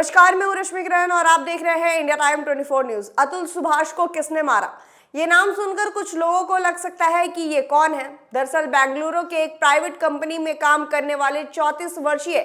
नमस्कार, मैं हूं रश्मि किरण और आप देख रहे हैं India time 24 news. Atul Subhash को किसने मारा? ये नाम सुनकर कुछ लोगों को लग सकता है कि ये कौन है। दरअसल बेंगलुरु के एक प्राइवेट कंपनी में काम करने वाले 34 वर्षीय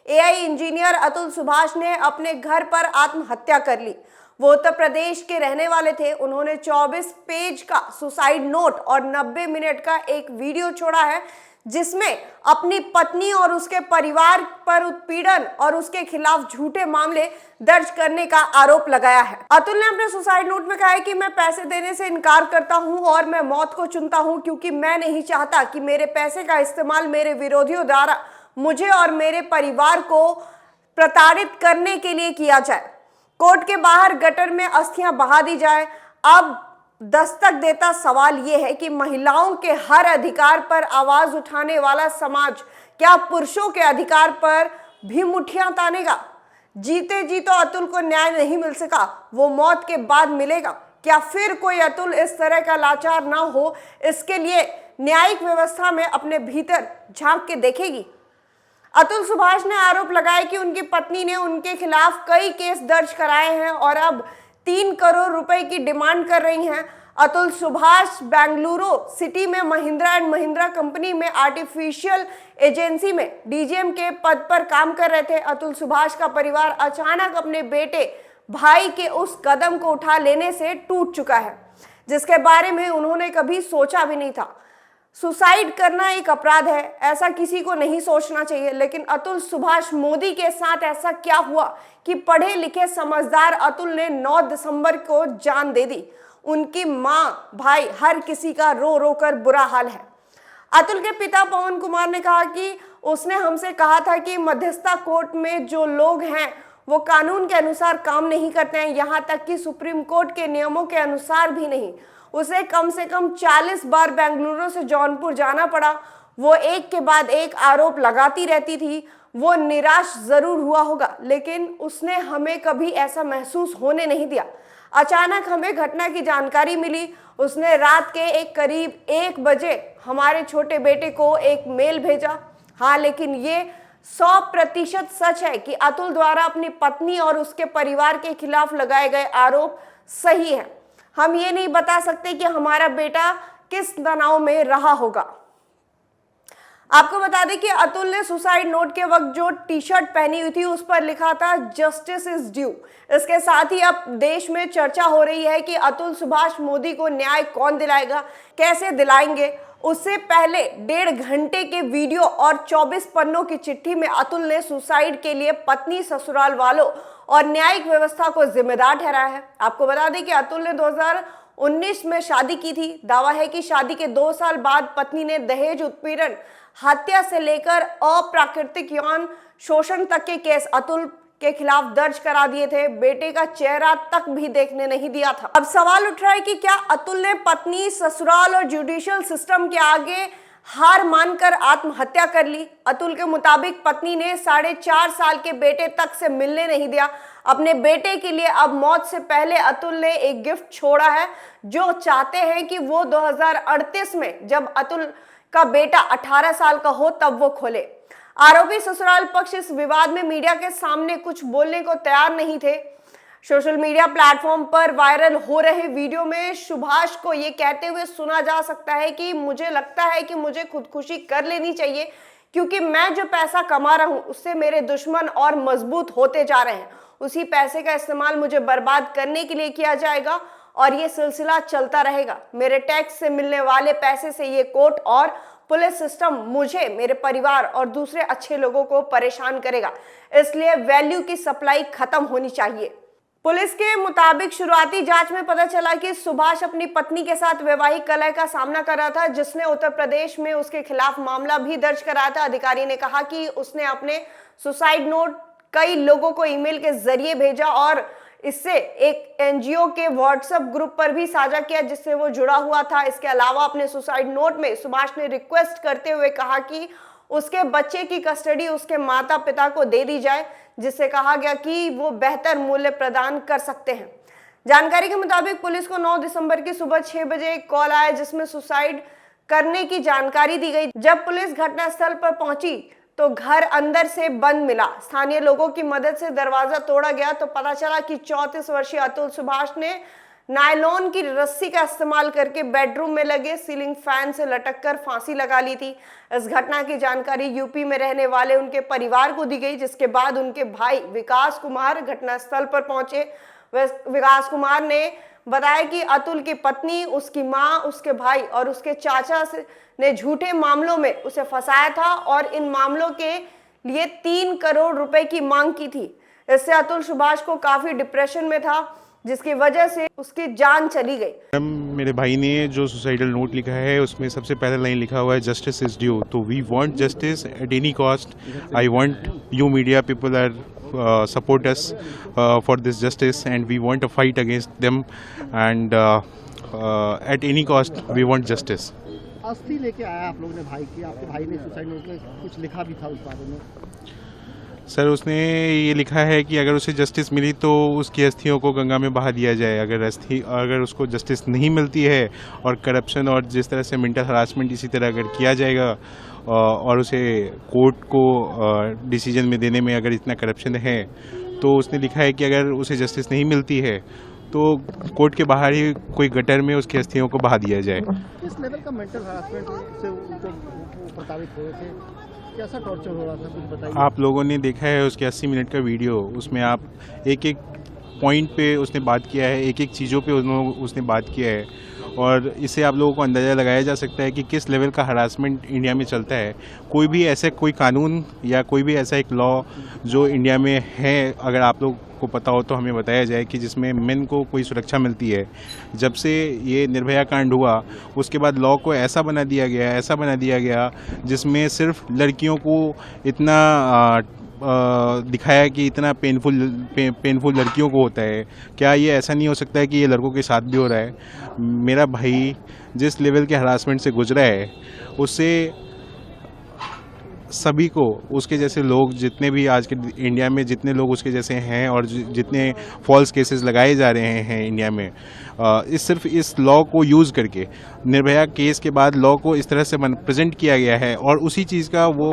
एआई इंजीनियर अतुल सुभाष ने अपने घर पर आत्महत्या कर ली। वो उत्तर प्रदेश के रहने वाले थे। उन्होंने 24 पेज का सुसाइड नोट और 90 मिनट का एक वीडियो छोड़ा है, जिसमें अपनी पत्नी और उसके परिवार पर उत्पीड़न और उसके खिलाफ झूठे मामले दर्ज करने का आरोप लगाया है। अतुल ने अपने सुसाइड नोट में कहा है कि मैं पैसे देने से इनकार करता हूं और मैं मौत को चुनता हूं, क्योंकि मैं नहीं चाहता कि मेरे पैसे का इस्तेमाल मेरे विरोधियों द्वारा मुझे और मेरे परिवार को प्रताड़ित करने के लिए किया जाए। कोर्ट के बाहर गटर में अस्थियां बहा दी जाए। अब दस्तक देता सवाल यह है कि महिलाओं के हर अधिकार पर आवाज उठाने वाला समाज क्या पुरुषों के अधिकार पर भी मुठ्ठियां तानेगा? जीते जी तो अतुल को न्याय नहीं मिल सका, वो मौत के बाद मिलेगा। क्या फिर कोई अतुल इस तरह का लाचार ना हो, इसके लिए न्यायिक व्यवस्था में अपने भीतर झांक के देखेगी? अतुल सुभाष ने आरोप लगाया कि उनकी पत्नी ने उनके खिलाफ कई केस दर्ज कराए हैं और अब 3 करोड़ रुपए की डिमांड कर रही हैं। अतुल सुभाष बेंगलुरु सिटी में महिंद्रा एंड महिंद्रा कंपनी में आर्टिफिशियल एजेंसी में डीजीएम के पद पर काम कर रहे थे। अतुल सुभाष का परिवार अचानक अपने बेटे भाई के उस कदम को उठा लेने से टूट चुका है, जिसके बारे में उन्होंने कभी सोचा भी नहीं था। सुसाइड करना एक अपराध है, ऐसा किसी को नहीं सोचना चाहिए, लेकिन अतुल सुभाष मोदी के साथ ऐसा क्या हुआ कि पढ़े लिखे समझदार अतुल ने 9 दिसंबर को जान दे दी? उनकी माँ, भाई, हर किसी का रो रो कर बुरा हाल है। अतुल के पिता पवन कुमार ने कहा कि उसने हमसे कहा था कि मध्यस्थता कोर्ट में जो लोग हैं वो कानून के अनुसार काम नहीं करते हैं, यहाँ तक कि सुप्रीम कोर्ट के नियमों के अनुसार भी नहीं। उसे कम से कम 40 बार बेंगलुरु से जौनपुर जाना पड़ा। वो एक के बाद एक आरोप लगाती रहती थी। वो निराश जरूर हुआ होगा, लेकिन उसने हमें कभी ऐसा महसूस होने नहीं दिया। अचानक हमें घटना की जानकारी मिली। उसने रात के करीब 1 बजे हमारे छोटे बेटे को एक मेल भेजा। हाँ, लेकिन ये 100% सच है कि अतुल द्वारा अपनी पत्नी और उसके परिवार के खिलाफ लगाए गए आरोप सही है। हम ये नहीं बता सकते कि हमारा बेटा किस तनाव में रहा होगा। आपको बता दें कि अतुल ने सुसाइड नोट के वक्त जो टी-शर्ट पहनी हुई थी उस पर लिखा था जस्टिस इज ड्यू। इसके साथ ही अब देश में चर्चा हो रही है कि अतुल सुभाष मोदी को न्याय कौन दिलाएगा, कैसे दिलाएंगे। उससे पहले 1.5 घंटे के वीडियो और 24 पन्नों की चिट्ठी में अतुल ने सुसाइड के लिए पत्नी, ससुराल वालों और न्यायिक व्यवस्था को जिम्मेदार ठहराया है। आपको बता दें कि अतुल ने 2019 में शादी की थी। दावा है कि शादी के 2 साल बाद पत्नी ने दहेज उत्पीड़न, हत्या से लेकर अप्राकृतिक यौन शोषण तक के केस अतुल के खिलाफ दर्ज करा दिए थे। बेटे का चेहरा तक भी देखने नहीं दिया था। अब सवाल उठ रहा है कि क्या अतुल ने पत्नी, ससुराल और जुडिशियल सिस्टम के आगे हार मानकर आत्महत्या कर ली? अतुल के मुताबिक पत्नी ने 4.5 साल के बेटे तक से मिलने नहीं दिया। अपने बेटे के लिए अब मौत से पहले अतुल ने एक गिफ्ट छोड़ा है, जो चाहते हैं कि वो 2038 में, जब अतुल का बेटा 18 साल का हो, तब वो खोले। आरोपी ससुराल पक्ष इस विवाद में मीडिया के सामने कुछ बोलने को तैयार नहीं थे। सोशल मीडिया प्लेटफॉर्म पर वायरल हो रहे वीडियो में सुभाष को ये कहते हुए सुना जा सकता है कि मुझे लगता है कि मुझे खुदकुशी कर लेनी चाहिए, क्योंकि मैं जो पैसा कमा रहा हूं उससे मेरे दुश्मन और मजबूत होते जा रहे हैं। उसी पैसे का इस्तेमाल मुझे बर्बाद करने के लिए किया जाएगा और ये सिलसिला चलता रहेगा। मेरे टैक्स से मिलने वाले पैसे से ये कोर्ट और पुलिस सिस्टम मुझे, मेरे परिवार और दूसरे अच्छे लोगों को परेशान करेगा। इसलिए वैल्यू की सप्लाई खत्म होनी चाहिए। पुलिस के मुताबिक शुरुआती जांच में पता चला कि सुभाष अपनी पत्नी के साथ वैवाहिक कलह का सामना कर रहा था, जिसने उत्तर प्रदेश में उसके खिलाफ मामला भी दर्ज कराया था। अधिकारी ने कहा कि उसने अपने सुसाइड नोट कई लोगों को ईमेल के जरिए भेजा और इससे एक एनजीओ के व्हाट्सएप ग्रुप पर भी साझा किया, जिससे वो जुड़ा हुआ था। इसके अलावा अपने सुसाइड नोट में सुभाष ने रिक्वेस्ट करते हुए कहा कि उसके बच्चे की कस्टडी उसके माता पिता को दे दी जाए, जिससे कहा गया कि वो बेहतर मूल्य प्रदान कर सकते हैं। जानकारी के मुताबिक पुलिस को 9 दिसंबर की सुबह 6 बजे एक कॉल आया, जिसमें सुसाइड करने की जानकारी दी गई। जब पुलिस घटनास्थल पर पहुंची तो घर अंदर से बंद मिला। स्थानीय लोगों की मदद से दरवाजा तोड़ा गया तो पता चला कि 34 वर्षीय अतुल सुभाष ने नायलॉन की रस्सी का इस्तेमाल करके बेडरूम में लगे सीलिंग फैन से लटककर फांसी लगा ली थी। इस घटना की जानकारी यूपी में रहने वाले उनके परिवार को दी गई, जिसके बाद उनके भाई विकास कुमार घटनास्थल पर पहुंचे। विकास कुमार ने बताया कि अतुल की पत्नी, उसकी मां, उसके भाई और उसके चाचा ने झूठे मामलों में उसे फंसाया था और इन मामलों के लिए 3 करोड़ रुपए की मांग की थी। इससे अतुल सुभाष को काफी डिप्रेशन में था, जिसकी वजह से उसकी जान चली गई। मेरे भाई ने जो सुसाइडल नोट लिखा है उसमें सबसे पहले लाइन लिखा हुआ है जस्टिस इज ड्यू। तो we want justice at any cost. I want you media people are support us for this justice and we want to fight against them and at any cost we want justice. अस्थि लेके आया आप लोगों ने भाई की, आपके भाई ने सुसाइड नोट में कुछ लिखा भी था उस बारे में। सर उसने ये लिखा है कि अगर उसे जस्टिस मिली तो उसकी अस्थियों को गंगा में बहा दिया जाए। अगर उसको जस्टिस नहीं मिलती है और करप्शन और जिस तरह से मेंटल हरासमेंट इसी तरह अगर किया जाएगा और उसे कोर्ट को डिसीजन में देने में अगर इतना करप्शन है, तो उसने लिखा है कि अगर उसे जस्टिस नहीं मिलती है तो कोर्ट के बाहर ही कोई गटर में उसकी अस्थियों को बहा दिया जाए। किस लेवल का मेंटल हरासमेंट से उनको प्रताड़ित हुए थे, कैसा टॉर्चर हो रहा था, कुछ बताइए। आप लोगों ने देखा है उसके 80 मिनट का वीडियो, उसमें आप एक एक पॉइंट पे उसने बात किया है, एक एक चीज़ों पे उसने बात किया है और इससे आप लोगों को अंदाज़ा लगाया जा सकता है कि किस लेवल का हरासमेंट इंडिया में चलता है। कोई कानून या कोई भी ऐसा एक लॉ जो इंडिया में है, अगर आप लोग को पता हो तो हमें बताया जाए कि जिसमें मेन को कोई सुरक्षा मिलती है। जब से ये निर्भया कांड हुआ उसके बाद लॉ को ऐसा बना दिया गया जिसमें सिर्फ लड़कियों को इतना दिखाया कि इतना पेनफुल लड़कियों को होता है। क्या ये ऐसा नहीं हो सकता है कि ये लड़कों के साथ भी हो रहा है? मेरा भाई जिस लेवल के हरासमेंट से गुजरा है उससे सभी को, उसके जैसे लोग जितने भी आज के इंडिया में जितने लोग उसके जैसे हैं और जितने फॉल्स केसेस लगाए जा रहे हैं इंडिया में, सिर्फ इस लॉ को यूज़ करके निर्भया केस के बाद लॉ को इस तरह से प्रेजेंट किया गया है और उसी चीज़ का वो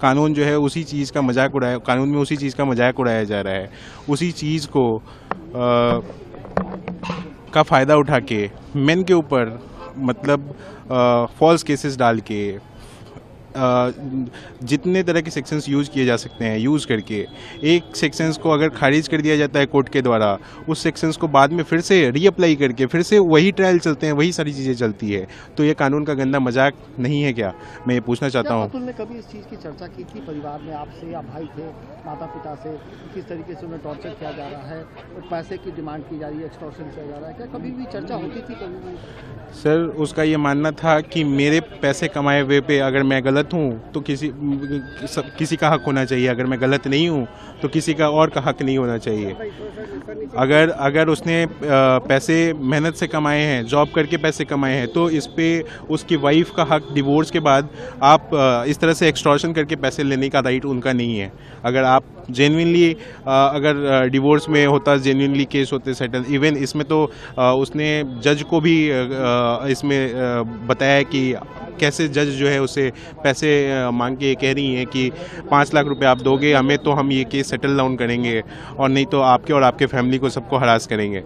कानून जो है उसी चीज़ का मजाक उड़ाया, कानून में उसी चीज़ का मजाक उड़ाया जा रहा है। उसी चीज़ को का फ़ायदा उठा के मेन के ऊपर मतलब फॉल्स केसेस डाल के जितने तरह के सेक्शंस यूज़ किए जा सकते हैं यूज़ करके एक सेक्शंस को अगर खारिज कर दिया जाता है कोर्ट के द्वारा, उस सेक्शंस को बाद में फिर से रीअप्लाई करके फिर से वही ट्रायल चलते हैं, वही सारी चीज़ें चलती है। तो ये कानून का गंदा मजाक नहीं है क्या? मैं ये पूछना चाहता हूँ। अतुल ने कभी इस चीज़ की चर्चा की थी परिवार में आपसे, या भाई थे, माता पिता से, किस तरीके से उन्हें टॉर्चर किया जा रहा है और पैसे की डिमांड की जा रही है, एक्सटॉर्शन किया जा रहा है? क्या कभी भी चर्चा होती थी कभी भी? सर उसका ये मानना था कि मेरे पैसे कमाए हुए पे अगर मैं गलत हूँ तो किसी का हक होना चाहिए, अगर मैं गलत नहीं हूँ तो किसी का और का हक नहीं होना चाहिए। अगर उसने पैसे मेहनत से कमाए हैं, जॉब करके पैसे कमाए हैं, तो इस पे उसकी वाइफ का हक डिवोर्स के बाद आप इस तरह से एक्सटॉर्शन करके पैसे लेने का राइट उनका नहीं है। अगर आप जेन्युइनली अगर डिवोर्स में होता, जेन्युइनली केस होते सेटल, इवन इसमें तो उसने जज को भी इसमें बताया कि कैसे जज जो है उसे पैसे मांग के कह रही हैं कि 5 लाख रुपए आप दोगे हमें तो हम ये केस सेटल डाउन करेंगे और नहीं तो आपके और आपके फैमिली को सबको हरास करेंगे।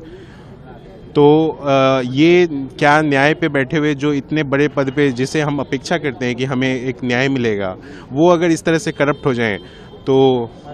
तो ये क्या न्याय पे बैठे हुए जो इतने बड़े पद पे जिसे हम अपेक्षा करते हैं कि हमें एक न्याय मिलेगा, वो अगर इस तरह से करप्ट हो जाएं तो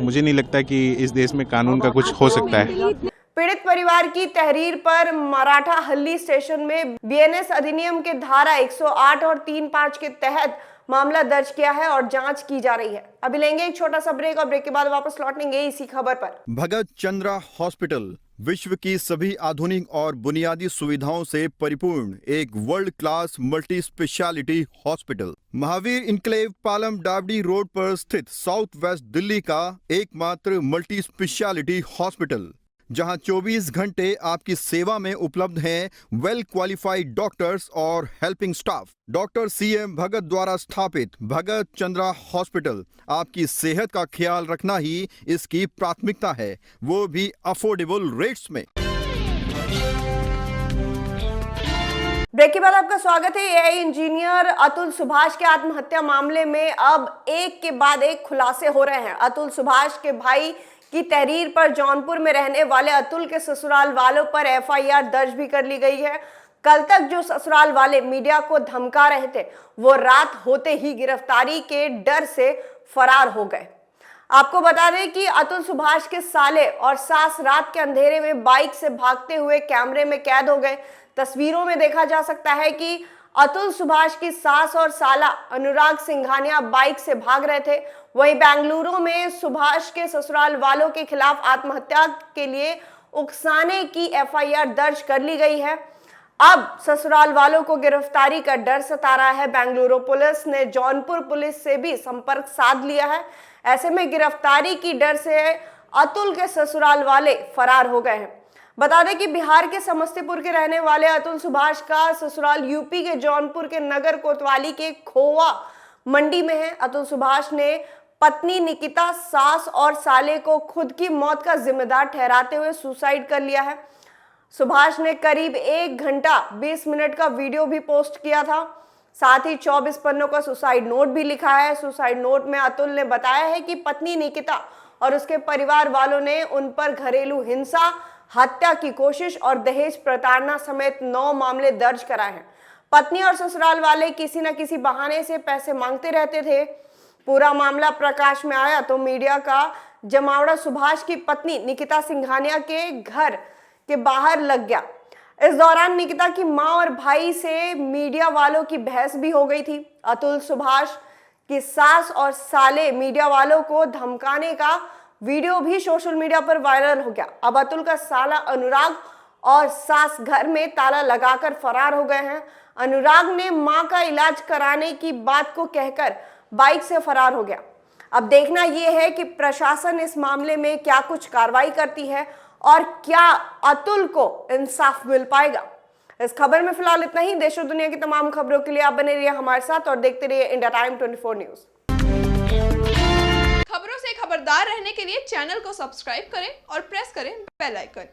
मुझे नहीं लगता कि इस देश में कानून का कुछ हो सकता है। पीड़ित परिवार की तहरीर पर मराठा हल्ली स्टेशन में बीएनएस अधिनियम के धारा 108 और 35 के तहत मामला दर्ज किया है और जांच की जा रही है। अभी लेंगे एक छोटा सा ब्रेक और ब्रेक के बाद वापस लौटेंगे इसी खबर पर। भगत चंद्रा हॉस्पिटल विश्व की सभी आधुनिक और बुनियादी सुविधाओं से परिपूर्ण एक world class multi speciality hospital, Mahavir enclave Palam डावडी रोड पर स्थित साउथ वेस्ट दिल्ली का एकमात्र मल्टी स्पेशलिटी हॉस्पिटल, जहां 24 घंटे आपकी सेवा में उपलब्ध हैं वेल क्वालिफाइड डॉक्टर्स और हेल्पिंग स्टाफ। डॉक्टर CM भगत द्वारा स्थापित भगत चंद्रा हॉस्पिटल आपकी सेहत का ख्याल रखना ही इसकी प्राथमिकता है, वो भी अफोर्डेबल रेट्स में। ब्रेक के बाद आपका स्वागत है। एआई इंजीनियर अतुल सुभाष के आत्महत्या मामले में अब एक के बाद एक खुलासे हो रहे हैं। अतुल सुभाष के भाई की तहरीर पर जौनपुर में रहने वाले अतुल के ससुराल वालों पर एफआईआर दर्ज भी कर ली गई है। कल तक जो ससुराल वाले मीडिया को धमका रहे थे, वो रात होते ही गिरफ्तारी के डर से फरार हो गए। आपको बता दें कि अतुल सुभाष के साले और सास रात के अंधेरे में बाइक से भागते हुए कैमरे में कैद हो गए। तस्वीरों में देखा जा सकता है कि अतुल सुभाष की सास और साला अनुराग सिंघानिया बाइक से भाग रहे थे। वहीं बेंगलुरु में सुभाष के ससुराल वालों के खिलाफ आत्महत्या के लिए उकसाने की एफआईआर दर्ज कर ली गई है। अब ससुराल वालों को गिरफ्तारी का डर सता रहा है। बेंगलुरु पुलिस ने जौनपुर पुलिस से भी संपर्क साध लिया है। ऐसे में गिरफ्तारी की डर से अतुल के ससुराल वाले फरार हो गए हैं। बता दें कि बिहार के समस्तीपुर के रहने वाले अतुल सुभाष का ससुराल यूपी के जौनपुर के नगर कोतवाली के खोवा मंडी में है। अतुल सुभाष ने पत्नी निकिता, सास और साले को खुद की मौत का जिम्मेदार ठहराते हुए सुसाइड कर लिया है। सुभाष ने करीब 1 घंटा 20 मिनट का वीडियो भी पोस्ट किया था। साथ ही 24 पन्नों का सुसाइड नोट भी लिखा है। सुसाइड नोट में अतुल ने बताया है कि पत्नी निकिता और उसके परिवार वालों ने उन पर घरेलू हिंसा, हत्या की कोशिश और दहेज प्रताड़ना समेत 9 मामले दर्ज कराए हैं। पत्नी और ससुराल वाले किसी न किसी बहाने से पैसे मांगते रहते थे। पूरा मामला प्रकाश में आया तो मीडिया का जमावड़ा सुभाष की पत्नी निकिता सिंघानिया के घर के बाहर लग गया। इस दौरान निकिता की मां और भाई से मीडिया वालों की बहस भी हो गई थी। अतुल सुभाष की सास और साले मीडिया वालों को धमकाने का वीडियो भी सोशल मीडिया पर वायरल हो गया। अब अतुल का साला अनुराग और सास घर में ताला लगाकर फरार हो गए हैं। अनुराग ने मां का इलाज कराने की बात को कहकर बाइक से फरार हो गया। अब देखना यह है कि प्रशासन इस मामले में क्या कुछ कार्रवाई करती है और क्या अतुल को इंसाफ मिल पाएगा। इस खबर में फिलहाल इतना ही। देश और दुनिया की तमाम खबरों के लिए आप बने रहिए हमारे साथ और देखते रहिए इंडिया टाइम 24 न्यूज। खबरों से खबरदार रहने के लिए चैनल को सब्सक्राइब करें और प्रेस करें बेल आइकन।